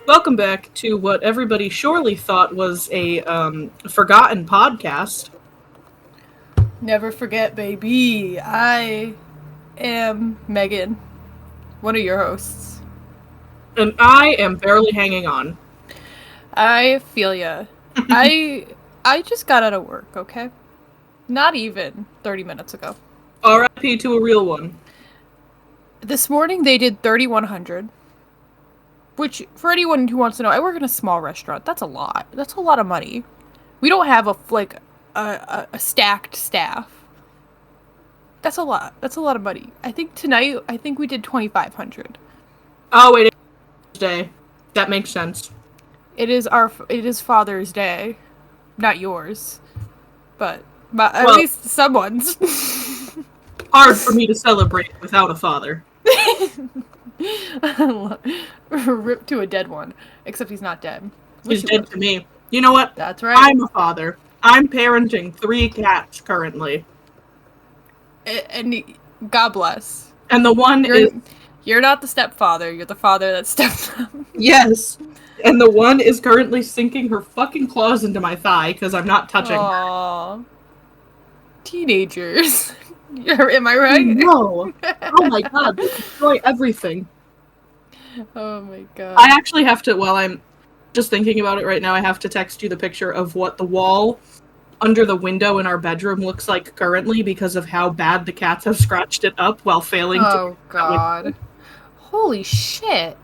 Welcome back to what everybody surely thought was a forgotten podcast. Never forget, baby. I am Megan, one of your hosts. And I am barely hanging on. I feel ya. I just got out of work, okay? Not even 30 minutes ago. R.I.P. to a real one. This morning they did 3,100. Which, for anyone who wants to know, I work in a small restaurant. That's a lot. That's a lot of money. We don't have a stacked staff. That's a lot. That's a lot of money. I think tonight, we did 2,500. Oh, wait, it's Day. That makes sense. It is Father's Day. Not yours. But at least someone's. Hard for me to celebrate without a father. Rip to a dead one. Except he's not dead. He's dead to me. You know what? That's right. I'm a father. I'm parenting 3 cats currently. And God bless. And the one is... You're not the stepfather. You're the father that stepped up. Yes. And the one is currently sinking her fucking claws into my thigh because I'm not touching her. Teenagers. Am I right? No. Oh my god. They destroy everything. Oh my god. I actually have to, while I'm just thinking about it right now, I have to text you the picture of what the wall under the window in our bedroom looks like currently because of how bad the cats have scratched it up while failing to... Oh god. Holy shit.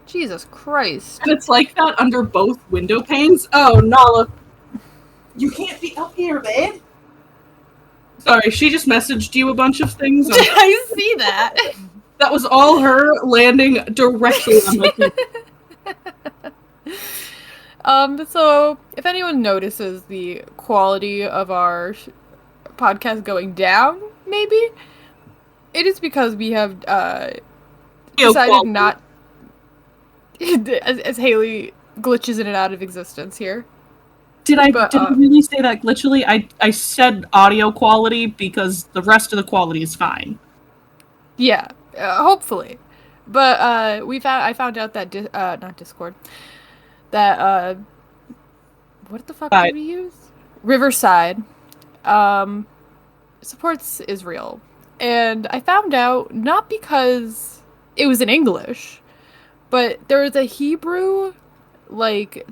Jesus Christ. And it's like that under both window panes. Oh, Nala. You can't be up here, babe. Sorry, she just messaged you a bunch of things. I see that. That was all her landing directly on my feet. So, if anyone notices the quality of our podcast going down, maybe, it is because we have decided not... as Haley glitches in and out of existence here. Did I really say that glitchily? I said audio quality because the rest of the quality is fine. Yeah, hopefully. But I found out that not Discord, that what the fuck did we use? Riverside supports Israel, and I found out not because it was in English, but there was a Hebrew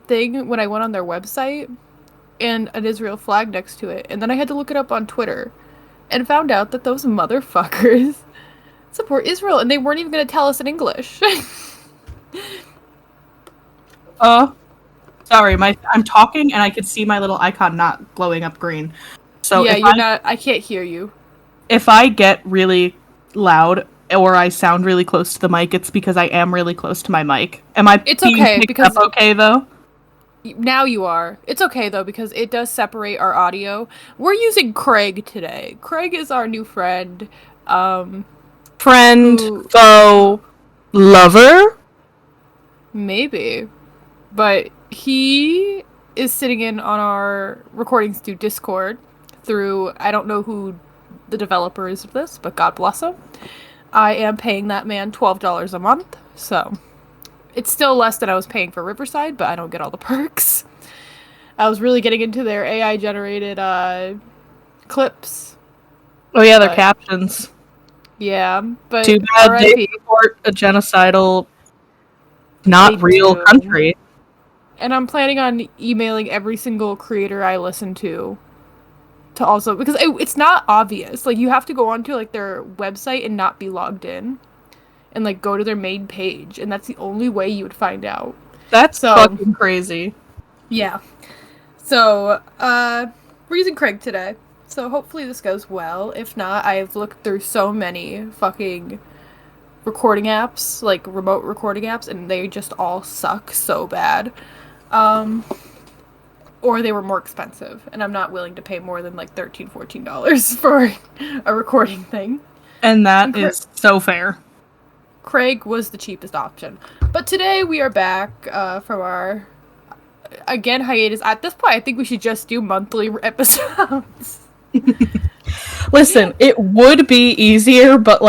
thing when I went on their website and an Israel flag next to it, and then I had to look it up on Twitter and found out that those motherfuckers support Israel, and they weren't even going to tell us in English. Sorry, I'm talking and I could see my little icon not glowing up green. So yeah, I can't hear you. If I get really loud or I sound really close to the mic, it's because I am really close to my mic. It's okay because okay though? Now you are. It's okay though because it does separate our audio. We're using Craig today. Craig is our new friend. Foe, lover? Maybe. But he is sitting in on our recordings through Discord through, I don't know who the developer is of this, but God bless him. I am paying that man $12 a month, so it's still less than I was paying for Riverside, but I don't get all the perks. I was really getting into their AI-generated clips. Oh yeah, their captions. Yeah, but too bad they support a genocidal, not real country. And I'm planning on emailing every single creator I listen to also, because it's not obvious. You have to go onto their website and not be logged in, and go to their main page, and that's the only way you would find out. That's fucking crazy. Yeah. So, we're using Craig today. So hopefully this goes well. If not, I've looked through so many fucking recording apps, remote recording apps, and they just all suck so bad. Or they were more expensive, and I'm not willing to pay more than $13, $14 for a recording thing. And that is so fair. Craig was the cheapest option. But today we are back from our, again, hiatus. At this point, I think we should just do monthly episodes. Listen, it would be easier, but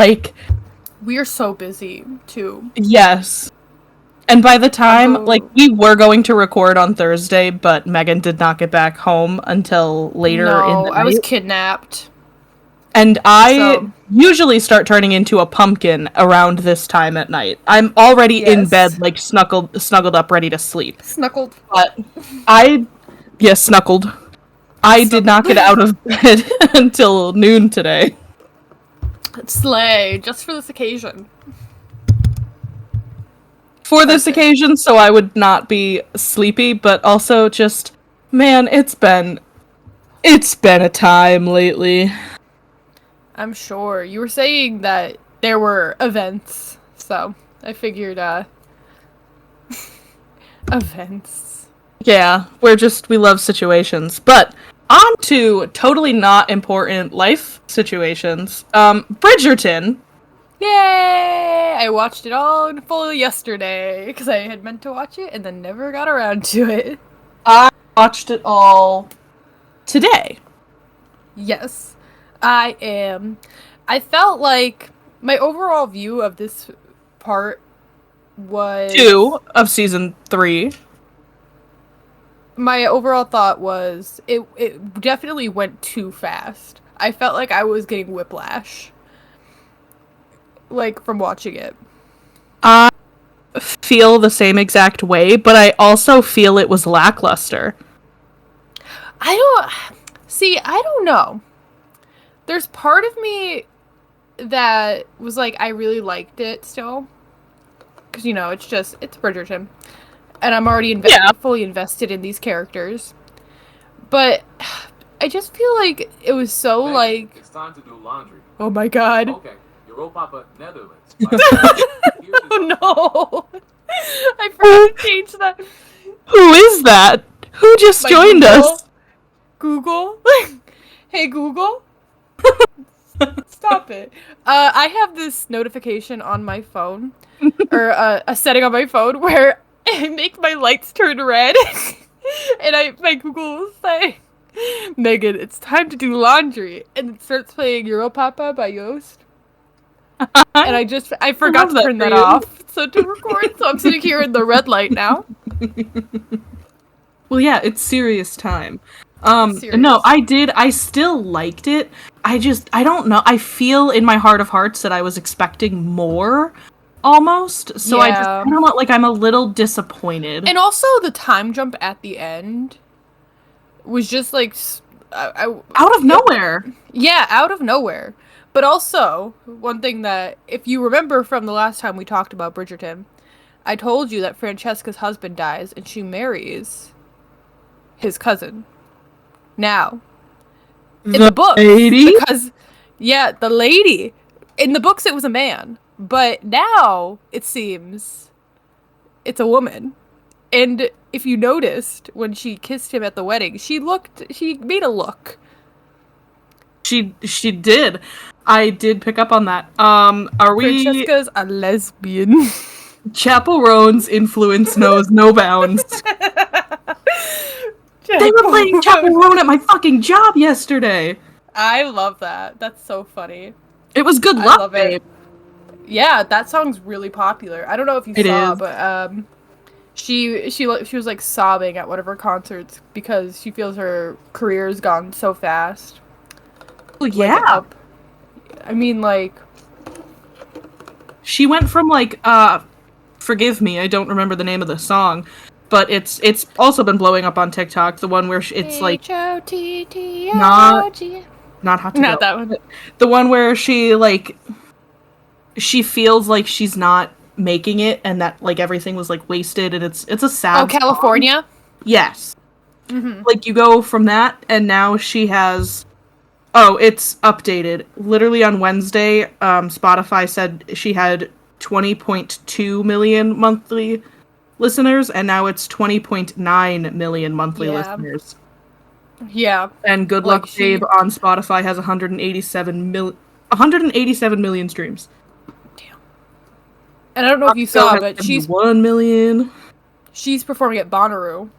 we are so busy, too. Yes. And by the time, we were going to record on Thursday, but Megan did not get back home until later in the night. I was kidnapped. And I usually start turning into a pumpkin around this time at night. I'm already in bed, snuggled up, ready to sleep. Snuckled. But snuckled. I did not get out of bed until noon today. Slay, just for this occasion. For this occasion, so I would not be sleepy, but also just, man, it's been a time lately. I'm sure. You were saying that there were events, so I figured, events. Yeah, we love situations. But on to totally not important life situations. Bridgerton. Yay! I watched it all in full yesterday, because I had meant to watch it and then never got around to it. I watched it all today. Yes, I am. I felt like my overall view of this part was... 2 of season 3. My overall thought was it definitely went too fast. I felt like I was getting whiplash. From watching it. I feel the same exact way, but I also feel it was lackluster. I don't know. There's part of me that was like, I really liked it still. Because, it's Bridgerton. And I'm already fully invested in these characters. But I just feel like it was so, It's time to do laundry. Oh my god. Okay. Your Papa, Netherlands. Oh no! I forgot to change that. Who is that? Who just joined us? Google? Hey Google? Stop it. I have this notification on my phone, or a setting on my phone where I make my lights turn red, and my Google will say, Megan, it's time to do laundry, and it starts playing Europapa by Yoast. And I forgot to turn that off, so to record, so I'm sitting here in the red light now. Well, yeah, it's serious time. No, I still liked it. I don't know, I feel in my heart of hearts that I was expecting more, almost, so I don't know, I'm a little disappointed. And also, the time jump at the end was just, out of nowhere! Yeah, out of nowhere. But also, one thing that, if you remember from the last time we talked about Bridgerton, I told you that Francesca's husband dies and she marries his cousin. Now, in the books, the lady. In the books, it was a man. But now, it seems, it's a woman. And if you noticed, when she kissed him at the wedding, she made a look. She did. I did pick up on that. Francesca's a lesbian. Chaperone's influence knows no bounds. They were playing Chaperone at my fucking job yesterday. I love that. That's so funny. It was Good Luck, babe. Yeah, that song's really popular. I don't know if you saw, but she was sobbing at one of her concerts because she feels her career's gone so fast. Well, yeah. I mean, she went from forgive me, I don't remember the name of the song, but it's also been blowing up on TikTok. The one where it's H-O-T-T-O-G. not hot to Not go. that one. The one where she feels like she's not making it, and that everything was wasted, and it's a sad. Oh, California. Song. Yes. Mm-hmm. You go from that, and now she has. Oh, it's updated. Literally on Wednesday, Spotify said she had 20.2 million monthly listeners, and now it's 20.9 million monthly listeners. Yeah. And Good Luck Babe on Spotify has 187 million streams. Damn. And I don't know if you saw, but she's 1 million. She's performing at Bonnaroo.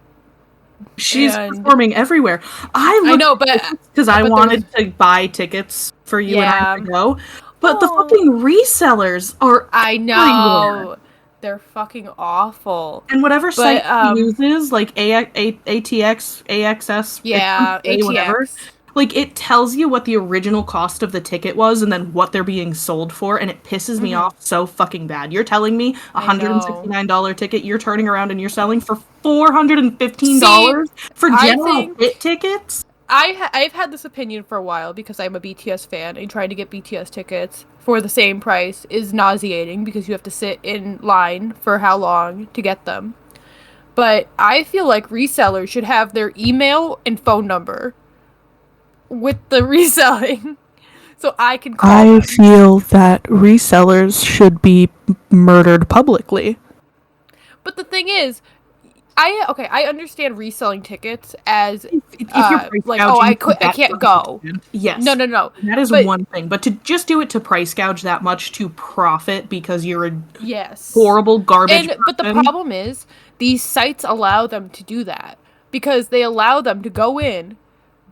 She's performing everywhere. I know, but because I wanted to buy tickets for you and I to go, but the fucking resellers are. I know. Everywhere. They're fucking awful. And whatever site But he uses, like ATX, AXS, yeah, whatever, ATX. like it tells you what the original cost of the ticket was and then what they're being sold for, and it pisses me off so fucking bad. You're telling me a I know. $169 ticket you're turning around and you're selling for $415 See, for I general think- pit tickets? I've had this opinion for a while because I'm a BTS fan, and trying to get BTS tickets for the same price is nauseating because you have to sit in line for how long to get them. But I feel like resellers should have their email and phone number with the reselling so I can call them. feel that resellers should be murdered publicly. But the thing is, I understand reselling tickets as If you're price like, gouging, I that's can't what go. you do. Yes. No. That is But- one thing. But to just do it to price gouge that much to profit because you're a Yes. horrible garbage But the person. problem is these sites allow them to do that because they allow them to go in,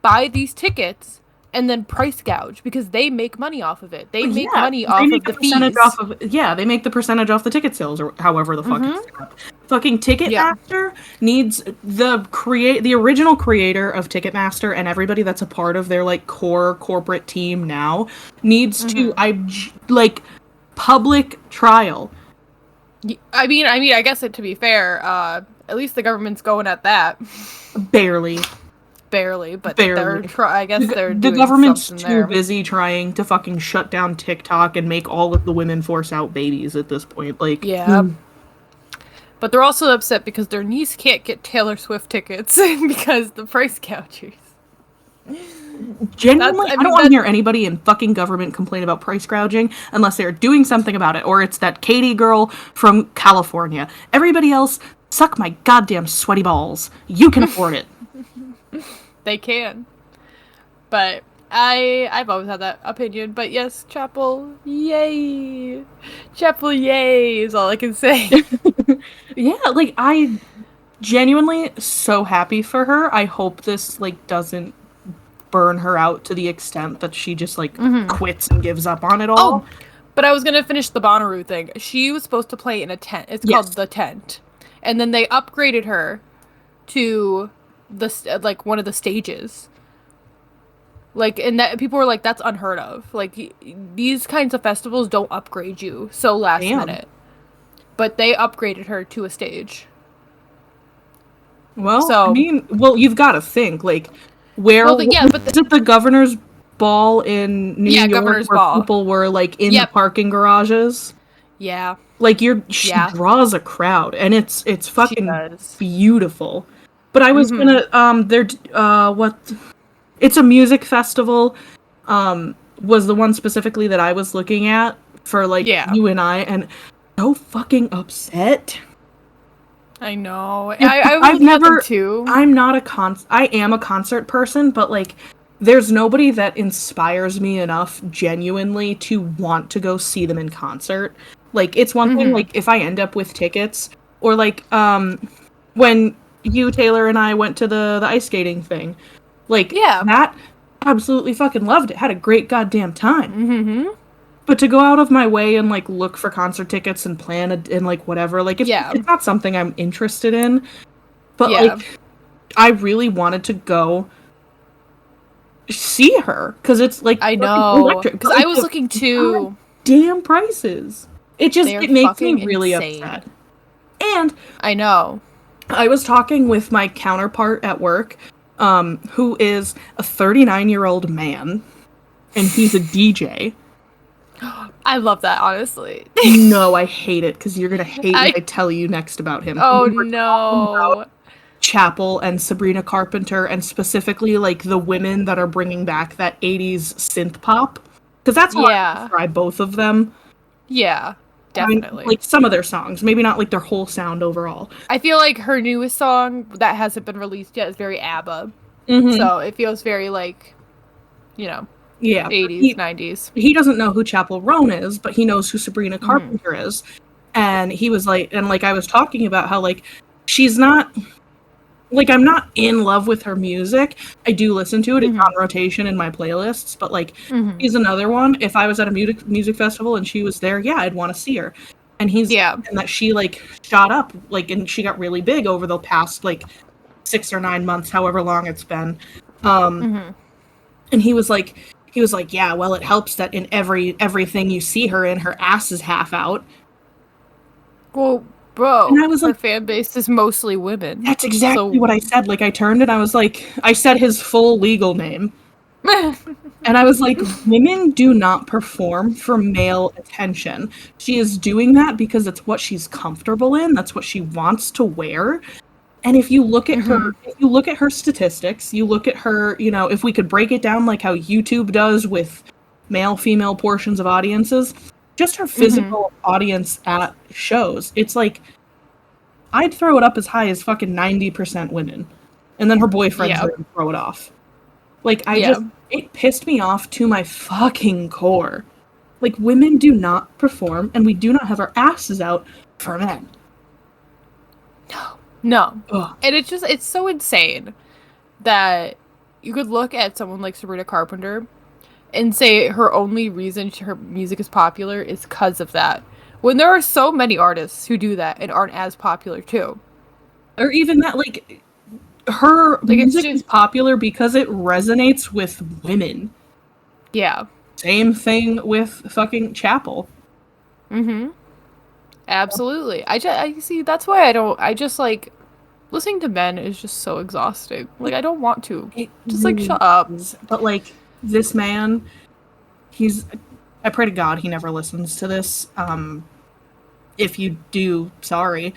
buy these tickets, and then price gouge because they make money off of it. They make money off of the percentage fees. off of they make the percentage off the ticket sales or however the fuck it's set up. Fucking Ticketmaster needs the original creator of Ticketmaster and everybody that's a part of their like core corporate team now needs to public trial. I mean, I guess to be fair, at least the government's going at that. Barely. But Barely. I guess they're The doing government's something too there. busy trying to fucking shut down TikTok and make all of the women force out babies at this point. Like, Yeah. But they're also upset because their niece can't get Taylor Swift tickets because the price gougers. genuinely, I don't want to hear anybody in fucking government complain about price gouging unless they're doing something about it, or it's that Katie girl from California. Everybody else, suck my goddamn sweaty balls. You can afford it. They can. But I've always had that opinion. But yes, Chapel, yay! Chapel, yay is all I can say. Yeah, like, I genuinely so happy for her. I hope this, like, doesn't burn her out to the extent that she just, like, quits and gives up on it all. Oh, but I was gonna finish the Bonnaroo thing. She was supposed to play in a tent. It's called The Tent. And then they upgraded her to like one of the stages. Like, and that people were like, that's unheard of. Like, these kinds of festivals don't upgrade you so last minute. But they upgraded her to a stage. Well, So- I mean, you've got to think, like, where Well, is it the governor's ball in New York Governor's where Ball. people were, like, in the Yep. parking garages? Yeah. Like, she Yeah. draws a crowd, and it's fucking does. beautiful. But I was gonna, it's a music festival, was the one specifically that I was looking at for, like, you and I, and so fucking upset. I know. Yeah, I've never too. I am a concert person, but like there's nobody that inspires me enough genuinely to want to go see them in concert. Like, it's one thing, like, if I end up with tickets, or like when you, Taylor, and I went to the ice skating thing. Like, that, absolutely fucking loved it. Had a great goddamn time. But to go out of my way and, like, look for concert tickets and plan and, like, whatever, like, it's not something I'm interested in. But, like, I really wanted to go see her. Because it's, like, I know. Because I was looking too. Damn prices. It makes me really insane. upset. And I know. I was talking with my counterpart at work, who is a 39-year-old man, and he's a DJ. I love that, honestly. No, I hate it, because you're going to hate what I tell you next about him. Oh, We were talking no. about Chapel and Sabrina Carpenter, and specifically, like, the women that are bringing back that 80s synth pop. Because that's how I describe both of them. Yeah, definitely. I mean, like, some of their songs, maybe not, like, their whole sound overall. I feel like her newest song that hasn't been released yet is very ABBA. So it feels very, like, you know, 80s, 90s. He doesn't know who Chapel Roan is, but he knows who Sabrina Carpenter is. And he was like, and like I was talking about how, like, she's not, like, I'm not in love with her music. I do listen to it. It's on rotation in my playlists, but, like, she's another one. If I was at a music festival and she was there, yeah, I'd want to see her. and Yeah. and that she like shot up, like, and she got really big over the past like 6 or 9 months, however long it's been. And he was like, yeah, well, it helps that in everything you see her in, her ass is half out. Well, bro, And I was her like, fan base is mostly women. that's exactly what I said. Like, I turned and I was like, I said his full legal name. And I was like, women do not perform for male attention. She is doing that because it's what she's comfortable in. That's what she wants to wear. And if you look at her statistics, you look at her, you know, if we could break it down like how YouTube does with male female portions of audiences, just her physical audience at shows, it's like I'd throw it up as high as fucking 90% women. And then her boyfriend's there to throw it off. Like, it pissed me off to my fucking core. Like, women do not perform, and we do not have our asses out for men. No. Ugh. And it's so insane that you could look at someone like Sabrina Carpenter and say her only reason her music is popular is because of that. When there are so many artists who do that and aren't as popular too. Or even that, like, her music is popular because it resonates with women. Yeah. Same thing with fucking Chapel. Absolutely. I see, that's why I just like listening to men is just so exhausting. Like, I don't want to. Just like shut up. But like, this man, I pray to God he never listens to this. If you do, sorry.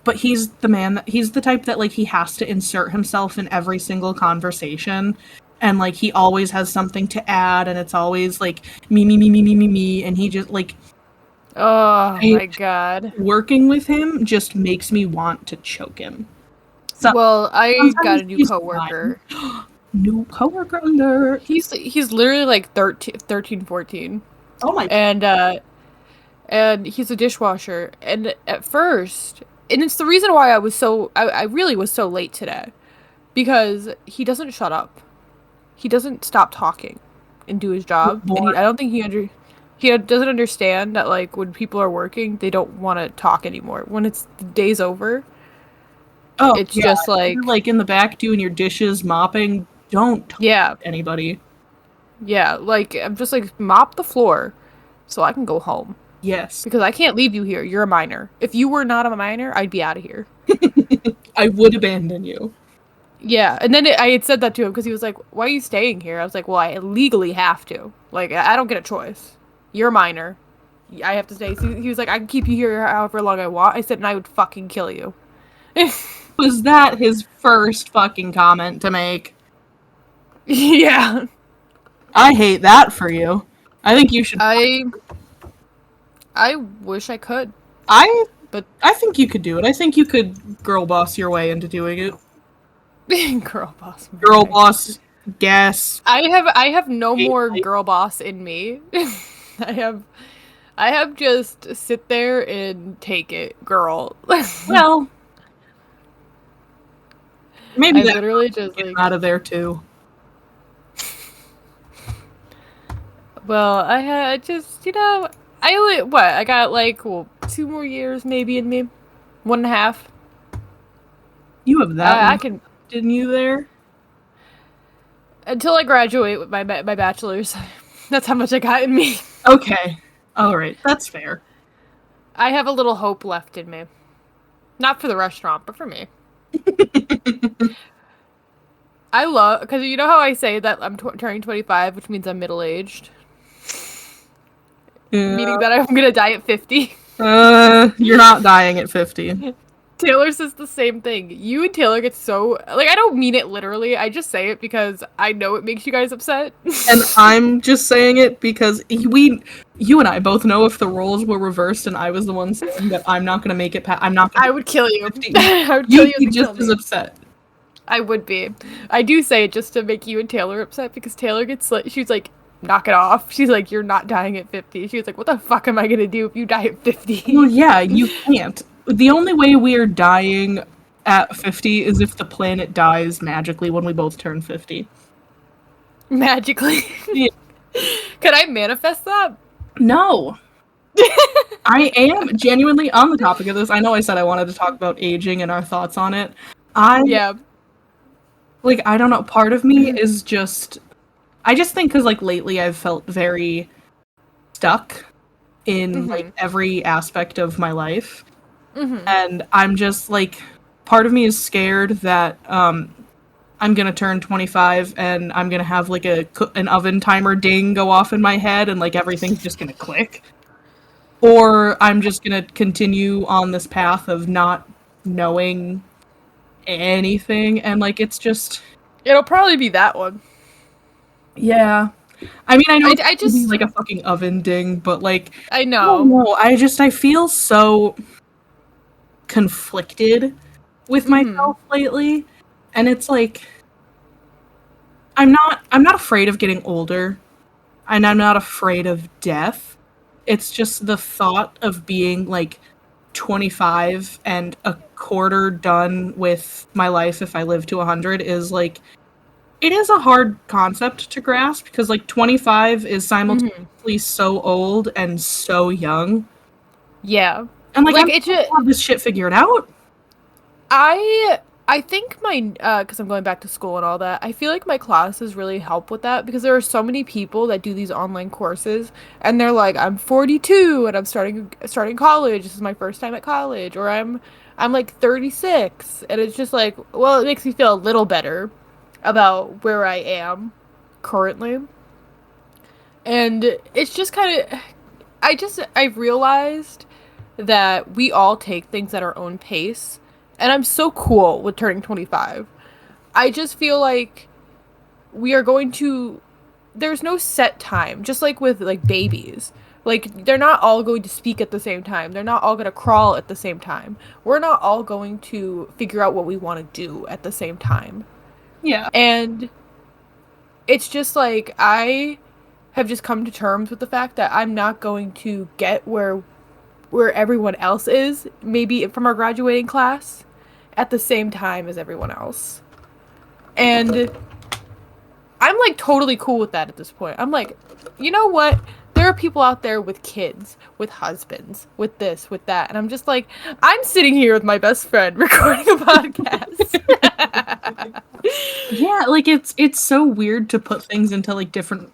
But he's the type that like he has to insert himself in every single conversation. And like he always has something to add, and it's always like me, and he just like, oh my God. Working with him just makes me want to choke him. So, well, I got a new coworker. New coworker alert. He's literally like 13, 14. Oh my. And he's a dishwasher. And at first, and it's the reason why I really was so late today, because he doesn't shut up. He doesn't stop talking and do his job. And I don't think he doesn't understand that, like, when people are working, they don't want to talk anymore. When the day's over, it's just like... You're, like, in the back doing your dishes, mopping, don't talk to anybody. Yeah, like, I'm just like, mop the floor so I can go home. Yes. Because I can't leave you here. You're a minor. If you were not a minor, I'd be out of here. I would abandon you. Yeah, and then I had said that to him because he was like, why are you staying here? I was like, well, I legally have to. Like, I don't get a choice. You're a minor. I have to stay. So he was like, I can keep you here however long I want. I said, and I would fucking kill you. Was that his first fucking comment to make? Yeah. I hate that for you. I think you should... I wish I could. But I think you could do it. I think you could girl boss your way into doing it. Girl boss. Girl boss, guess. I have no more girl boss in me. I have just sit there and take it, girl. Well, maybe I that literally just get out of there too. Well, I had just, I got like 2 more years maybe in me, 1.5. You have that. I can. Didn't you there? Until I graduate with my bachelor's. That's how much I got in me. Okay. All right. That's fair. I have a little hope left in me. Not for the restaurant, but for me. I love... Because you know how I say that I'm turning 25, which means I'm middle-aged? Yeah. Meaning that I'm going to die at 50. You're not dying at 50. Taylor says the same thing. You and Taylor get so... Like, I don't mean it literally. I just say it because I know it makes you guys upset. And I'm just saying it because you and I both know if the roles were reversed and I was the one saying that I'm not going to make it past... I would kill you. I would kill you. You'd be just as upset. I would be. I do say it just to make you and Taylor upset because Taylor gets like... She's like, knock it off. She's like, you're not dying at 50. She was like, what the fuck am I going to do if you die at 50? Well, yeah, you can't. The only way we are dying at 50 is if the planet dies magically when we both turn 50. Magically? Yeah. Can I manifest that? No. I am genuinely on the topic of this. I know I said I wanted to talk about aging and our thoughts on it. Yeah. I don't know. Part of me is just, I just think because like lately I've felt very stuck in like every aspect of my life, and I'm just like, part of me is scared that I'm gonna turn 25 and I'm gonna have like an oven timer ding go off in my head and like everything's just gonna click. Or I'm just gonna continue on this path of not knowing anything, and like it's just, It'll probably be that one. yeah. I mean, I know I it's gonna be just like a fucking oven ding, but like, I I don't know. know. I feel so conflicted with myself lately, and it's like I'm not afraid of getting older, and I'm not afraid of death. It's just the thought of being like 25 and a quarter done with my life if I live to 100 is like, it is a hard concept to grasp because like 25 is simultaneously so old and so young. Yeah. And like, Like I'm it supposed just to have this shit figured out. I think my because I'm going back to school and all that. I feel like my classes really help with that because there are so many people that do these online courses and they're like, I'm 42 and I'm starting college. This is my first time at college, or I'm like 36, and it's just like, well, it makes me feel a little better about where I am currently. And it's just kind of I've realized that we all take things at our own pace, and I'm so cool with turning 25. I just feel like we are going to there's no set time, just like with like babies. Like they're not all going to speak at the same time. They're not all going to crawl at the same time. We're not all going to figure out what we want to do at the same time. Yeah. And it's just like I have just come to terms with the fact that I'm not going to get where everyone else is, maybe from our graduating class, at the same time as everyone else. And I'm like totally cool with that at this point. I'm like, you know what? There are people out there with kids, with husbands, with this, with that. And I'm just like, I'm sitting here with my best friend recording a podcast. Yeah, like it's so weird to put things into like different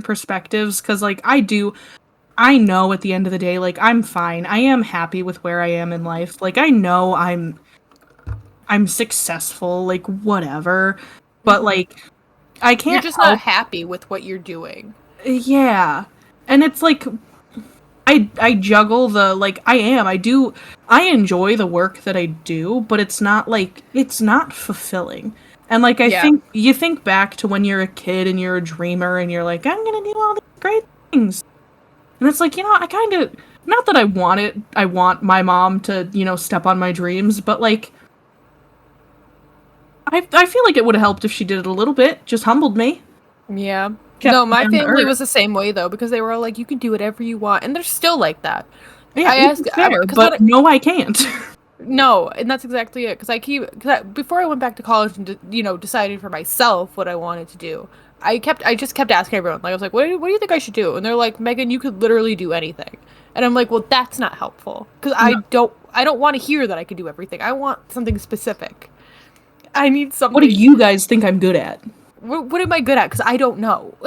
perspectives, because like I know at the end of the day, like I'm fine. I am happy with where I am in life. Like I know I'm successful, like whatever. But like I can't You're just help, not happy with what you're doing. yeah. And it's like I juggle the like I enjoy the work that I do, but it's not fulfilling. And like I think you think back to when you're a kid and you're a dreamer and you're like, I'm gonna do all these great things. And it's like, I kind of, not that I want it, I want my mom to, step on my dreams, but like, I feel like it would have helped if she did it a little bit, just humbled me. Yeah. Kept No, me my on the family earth. was the same way though, because they were all like, you can do whatever you want, and they're still like that. Yeah, I asked, fair, but no, I can't. no, and that's exactly it. Before I went back to college and decided for myself what I wanted to do, I just kept asking everyone. Like I was like, what do you think I should do? And they're like, Megan, you could literally do anything. And I'm like, well, that's not helpful because I don't want to hear that I could do everything. I want something specific. I need something. What do you guys think I'm good at? What am I good at? Because I don't know.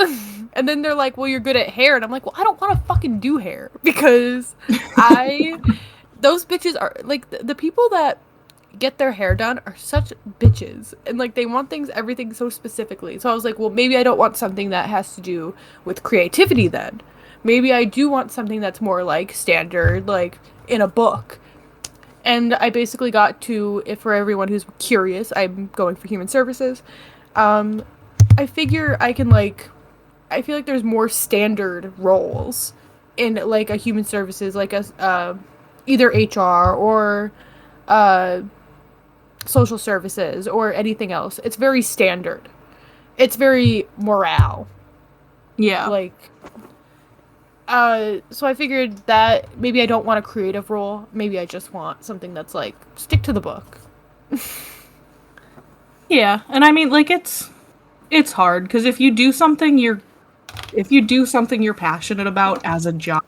And then they're like, well, you're good at hair. And I'm like, well, I don't want to fucking do hair because those bitches are like the people that get their hair done are such bitches. And like they want everything so specifically. So I was like, well, maybe I don't want something that has to do with creativity then. Maybe I do want something that's more like standard, like in a book. And I basically got to, if for everyone who's curious, I'm going for human services. I figure I feel like there's more standard roles in like a human services, like a either HR or social services or anything else. It's very standard. It's very morale. Yeah. Like, so I figured that maybe I don't want a creative role. Maybe I just want something that's like, stick to the book. Yeah, and I mean, like, it's hard, because if you do something, if you do something you're passionate about as a job,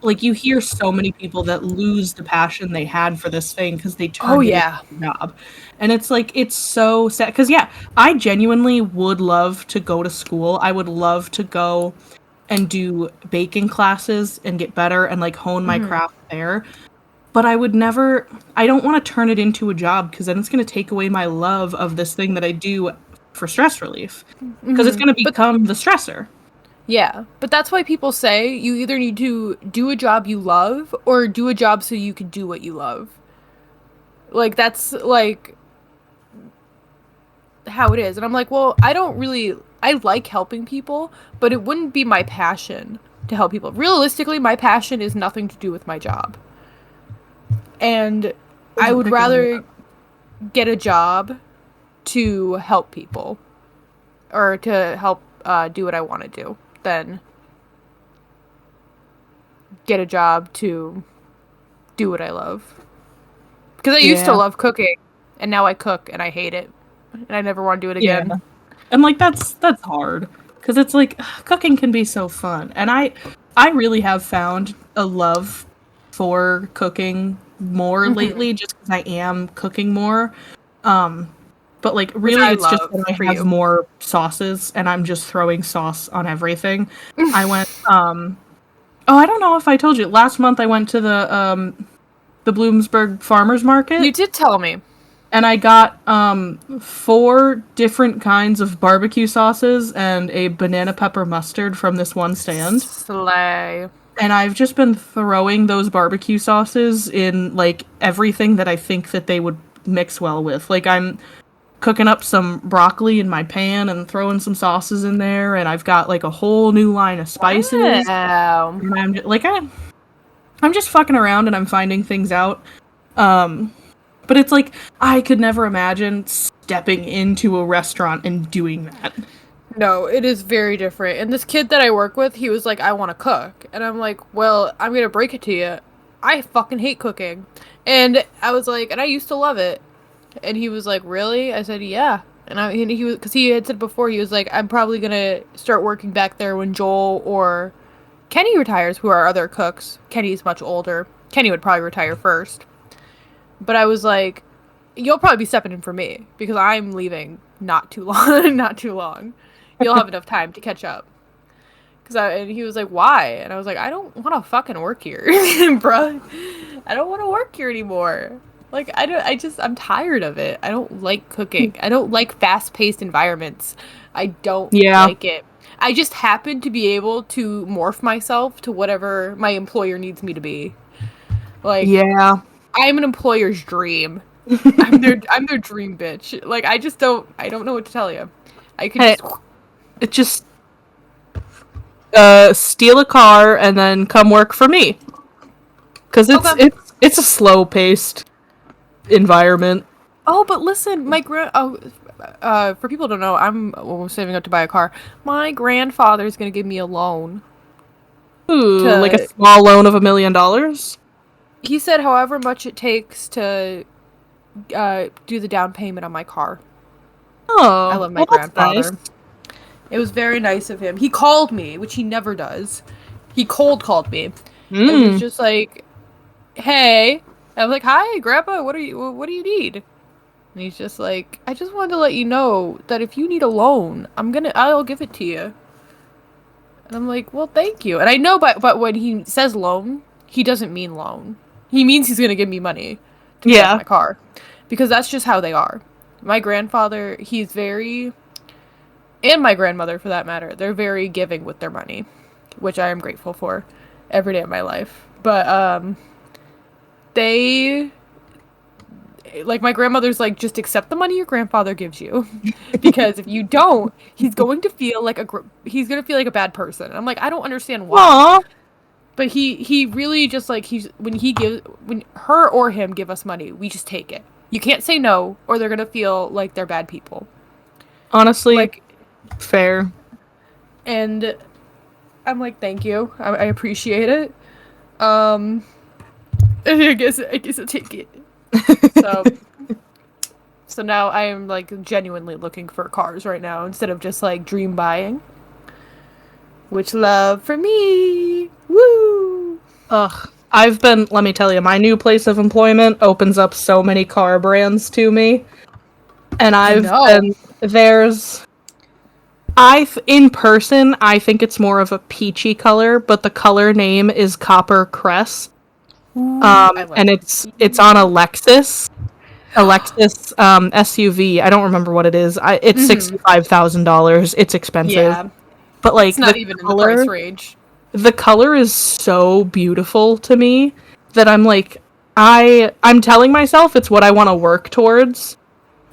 like you hear so many people that lose the passion they had for this thing because they turned it into a job. And it's like, it's so sad. Because, yeah, I genuinely would love to go to school. I would love to go and do baking classes and get better and like hone my craft there. But I don't want to turn it into a job because then it's going to take away my love of this thing that I do for stress relief. Because it's going to become the stressor. Yeah, but that's why people say you either need to do a job you love or do a job so you can do what you love. Like, that's, like, how it is. And I'm like, well, I like helping people, but it wouldn't be my passion to help people. Realistically, my passion is nothing to do with my job. And I would rather get a job to help people or to help do what I want to do than get a job to do what I love. Because I used to love cooking, and now I cook and I hate it, and I never want to do it again. Yeah. And like that's hard because it's like cooking can be so fun, and I really have found a love for cooking more lately just because I am cooking more. But like really it's just that I have more sauces and I'm just throwing sauce on everything. I went I don't know if I told you, last month I went to the Bloomsburg Farmers Market. You did tell me. And I got 4 different kinds of barbecue sauces and a banana pepper mustard from this one stand. Slay. And I've just been throwing those barbecue sauces in like everything that I think that they would mix well with. Like I'm cooking up some broccoli in my pan and throwing some sauces in there, and I've got like a whole new line of spices. Wow. And I'm just, like I'm just fucking around and I'm finding things out. But it's like I could never imagine stepping into a restaurant and doing that. No, it is very different. And this kid that I work with, he was like, I want to cook. And I'm like, well, I'm going to break it to you. I fucking hate cooking. And I was like, and I used to love it. And he was like, really? I said, yeah. And he was, because he had said before, he was like, I'm probably going to start working back there when Joel or Kenny retires, who are other cooks. Kenny's much older. Kenny would probably retire first. But I was like, you'll probably be stepping in for me because I'm leaving not too long. You'll have enough time to catch up. And he was like, why? And I was like, I don't want to fucking work here, bro. I don't want to work here anymore. Like, I'm tired of it. I don't like cooking. I don't like fast-paced environments. I don't like it. I just happen to be able to morph myself to whatever my employer needs me to be. Like, yeah. I'm an employer's dream. I'm their dream bitch. Like, I don't know what to tell you. I could just steal a car and then come work for me. Because it's a slow-paced environment. Oh, but listen, for people who don't know, I'm saving up to buy a car. My grandfather's gonna give me a loan. Ooh, like a small loan of $1 million? He said however much it takes to do the down payment on my car. Oh, I love my grandfather. Nice. It was very nice of him. He called me, which he never does. He cold called me. And he was just like, hey. I was like, hi, Grandpa, what do you need? And he's just like, I just wanted to let you know that if you need a loan, I'll give it to you. And I'm like, well, thank you. And I know, but when he says loan, he doesn't mean loan. He means he's going to give me money to pay off my car. Because that's just how they are. My grandfather, he's very... And my grandmother, for that matter. They're very giving with their money. Which I am grateful for every day of my life. But, they... Like, my grandmother's like, just accept the money your grandfather gives you. Because if you don't, he's going to feel like a bad person. And I'm like, I don't understand why. Aww. But he really just, like, when her or him give us money, we just take it. You can't say no, or they're gonna feel like they're bad people. Honestly, like, fair. And I'm like, thank you. I appreciate it. I guess I'll take it. So now I am, like, genuinely looking for cars right now, instead of just, like, dream buying. Which love for me. Woo! Ugh. Let me tell you, my new place of employment opens up so many car brands to me. And in person, I think it's more of a peachy color, but the color name is Copper Crest. And it's on a Lexus SUV. I don't remember what it is. It's $65,000. It's expensive. Yeah. But like It's not even in the price range. The color is so beautiful to me that I'm like, I'm telling myself it's what I want to work towards.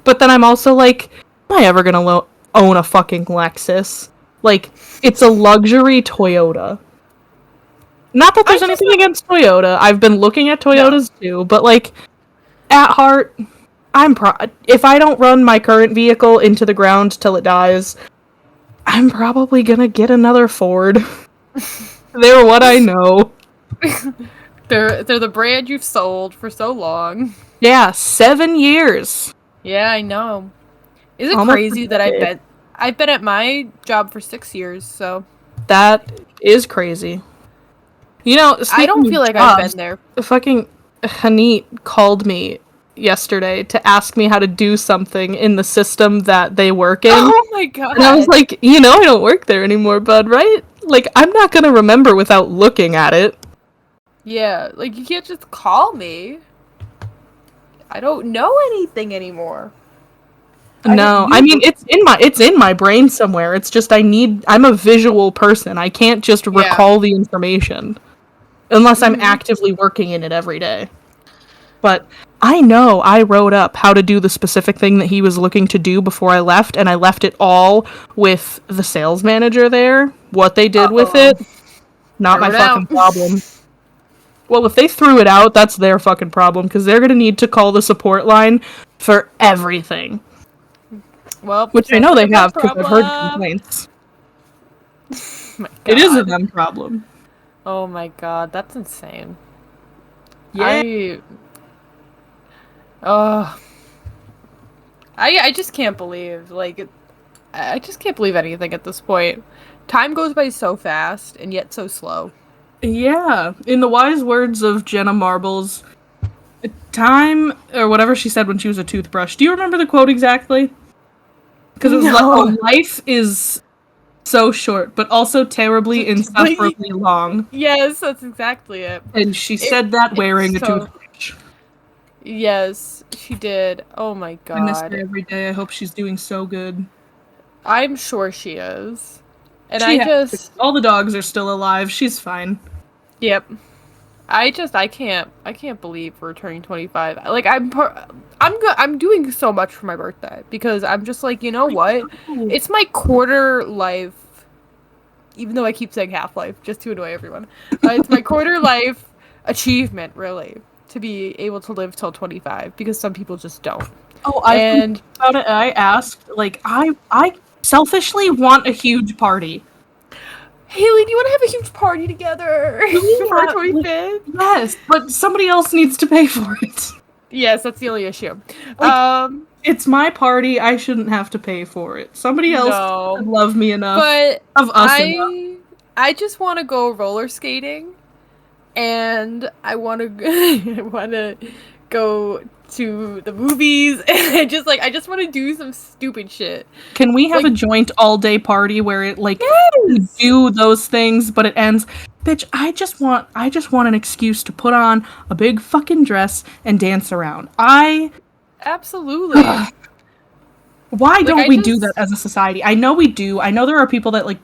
But then I'm also like, am I ever gonna own a fucking Lexus? Like, it's a luxury Toyota. Not that there's anything against Toyota. I've been looking at Toyotas too, but like, at heart, if I don't run my current vehicle into the ground till it dies, I'm probably gonna get another Ford. They're what I know. They're the brand you've sold for so long. Yeah, 7 years. Yeah, I know. Is it Almost crazy that I've been at my job for 6 years, so that is crazy. You know, I don't feel like I've been there. Fucking Hanit called me yesterday to ask me how to do something in the system that they work in. Oh my god. And I was like, I don't work there anymore, bud, right? Like, I'm not gonna remember without looking at it. Yeah, like, you can't just call me. I don't know anything anymore. No, I mean, it's in my brain somewhere. It's just I'm a visual person. I can't just recall the information. Unless I'm actively working in it every day. But I know I wrote up how to do the specific thing that he was looking to do before I left, and I left it all with the sales manager there. What they did with it, not my fucking problem. Well, if they threw it out, that's their fucking problem, because they're gonna need to call the support line for everything. Well, which I know they have, because I've heard complaints. It is a them problem. Oh my god, that's insane. Yeah. I just can't believe, I just can't believe anything at this point. Time goes by so fast, and yet so slow. Yeah. In the wise words of Jenna Marbles, time, or whatever she said when she was a toothbrush. Do you remember the quote exactly? Because it was like, life is so short, but also terribly insufferably long. Yes, that's exactly it. And she said that wearing a toothbrush. Yes, she did. Oh my god. I miss her every day. I hope she's doing so good. I'm sure she is. And all the dogs are still alive. She's fine. Yep. I can't believe we're turning 25. Like, I'm doing so much for my birthday, because I'm just like, you know what? It's my quarter life, even though I keep saying half life just to annoy everyone. It's my quarter life achievement, really, to be able to live till 25, because some people just don't. Oh, about it. I asked, like, I selfishly want a huge party. Haley, do you want to have a huge party together for our 25th? Yes, but somebody else needs to pay for it. Yes, that's the only issue. It's my party. I shouldn't have to pay for it. Somebody else would love me enough. But enough. I just want to go roller skating, and I want to go to the movies, and I just want to do some stupid shit. Can we have a joint all-day party where it we do those things, but it ends? Bitch, I just want an excuse to put on a big fucking dress and dance around. Absolutely. Why don't we do that as a society? I know we do. I know there are people that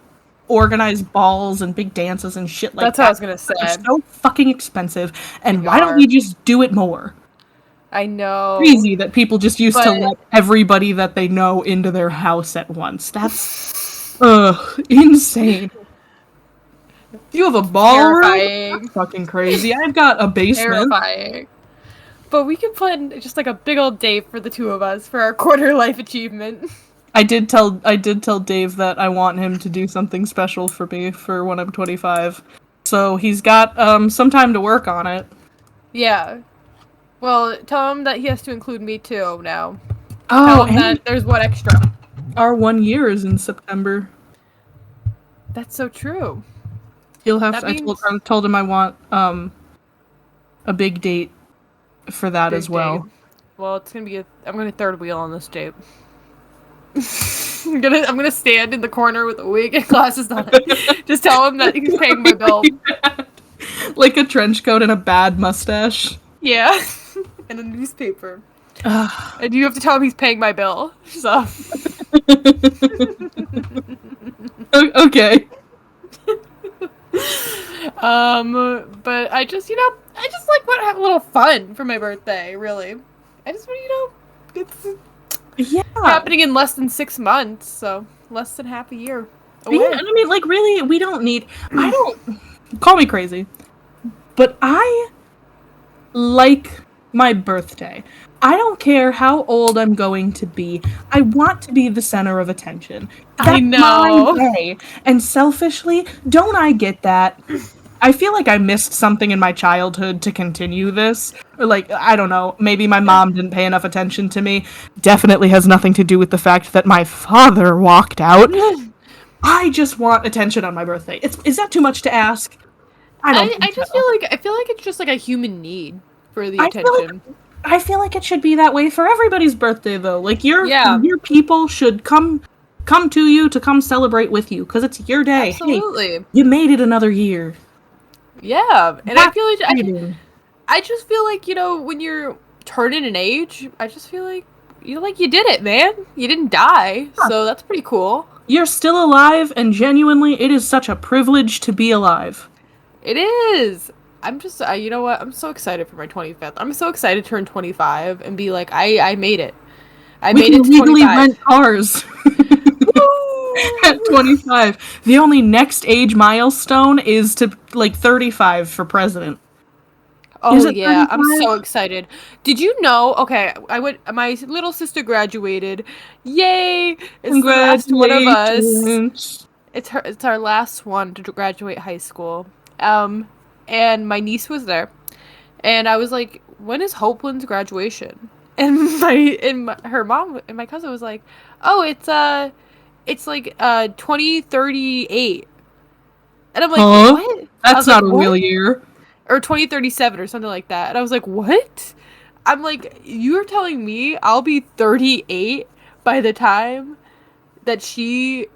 organize balls and big dances and shit like that. That's what I was gonna say. They're so fucking expensive, and why don't we just do it more? I know. Crazy that people just used to let everybody that they know into their house at once. That's insane. You have a ballroom? That's fucking crazy. I've got a basement. Terrifying. But we can plan just a big old date for the two of us for our quarter life achievement. I did tell Dave that I want him to do something special for me for when I'm 25. So he's got some time to work on it. Yeah. Well, tell him that he has to include me too now. Oh, tell him that there's one extra. Our 1 year is in September. That's so true. He'll have That to, means I told him I want a big date for that as big well. date. Well, it's gonna be I'm gonna third wheel on this date. I'm gonna stand in the corner with a wig and glasses on. Just tell him that he's paying my bill. Like a trench coat and a bad mustache. Yeah. And a newspaper. And you have to tell him he's paying my bill. So Okay. But I just like want to have a little fun for my birthday, really. I just want, it's happening in less than 6 months, so less than half a year away. Yeah, and I mean, like, really, we don't need... I don't... Call me crazy. But I like my birthday. I don't care how old I'm going to be. I want to be the center of attention. That's I know. my day. And selfishly, don't I get that? I feel like I missed something in my childhood to continue this. Or like, I don't know, maybe my mom didn't pay enough attention to me. Definitely has nothing to do with the fact that my father walked out. I just want attention on my birthday. Is that too much to ask? I don't think so. I feel like it's just like a human need for the attention. I feel like it should be that way for everybody's birthday, though. Like, your people should come to you to come celebrate with you, because it's your day. Absolutely. Hey, you made it another year. Yeah, and That's I feel like I just feel like, when you're turning an age, I just feel like you did it, man. You didn't die, so that's pretty cool. You're still alive, and genuinely, it is such a privilege to be alive. It is. I'm just, you know what? I'm so excited for my 25th. I'm so excited to turn 25 and be like, I made it. We made can it to legally 25. rent cars at 25. The only next age milestone is to, 35 for president. Oh, yeah. I'm so excited. Did you know? Okay, my little sister graduated. Yay! It's the last one of us. It's our last one to graduate high school. And my niece was there, and I was like, "When is Hopeland's graduation?" And her mom and my cousin was like, "Oh, it's 2038." And I'm like, "What?" That's not a real year. Or 2037 or something like that. And I was like, "What?" I'm like, "You're telling me I'll be 38 by the time that she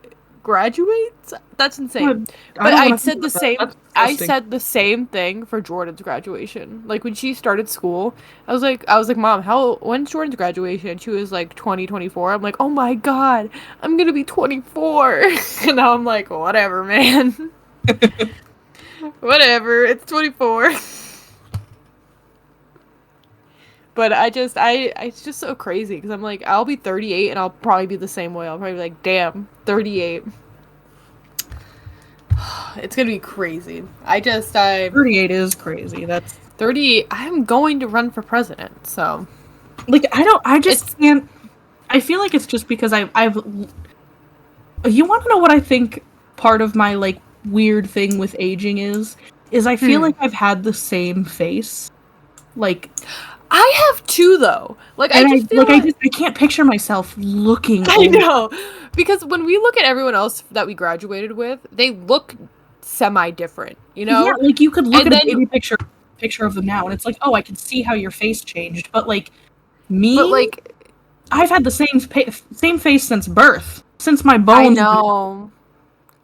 graduates? That's insane." But I said the same. I said the same thing for Jordan's graduation. Like, when she started school, I was like, "Mom, when's Jordan's graduation?" And she was like 2024. I'm like, "Oh my god, I'm gonna be 24." And now I'm like, whatever, man. Whatever, it's 24. But it's just so crazy, because I'm like, I'll be 38 and I'll probably be the same way. I'll probably be like, damn, 38. It's gonna be crazy. 38 is crazy. That's 38. I'm going to run for president, so. Like, I just can't. I feel like it's just because I've. You want to know what I think part of my, weird thing with aging is I feel like I've had the same face. Like, I have too, though. I can't picture myself looking. I know, because when we look at everyone else that we graduated with, they look semi-different. Yeah, like, you could look at a baby picture of them now, and it's like, oh, I can see how your face changed. But me, I've had the same face since birth, since my bones. I know.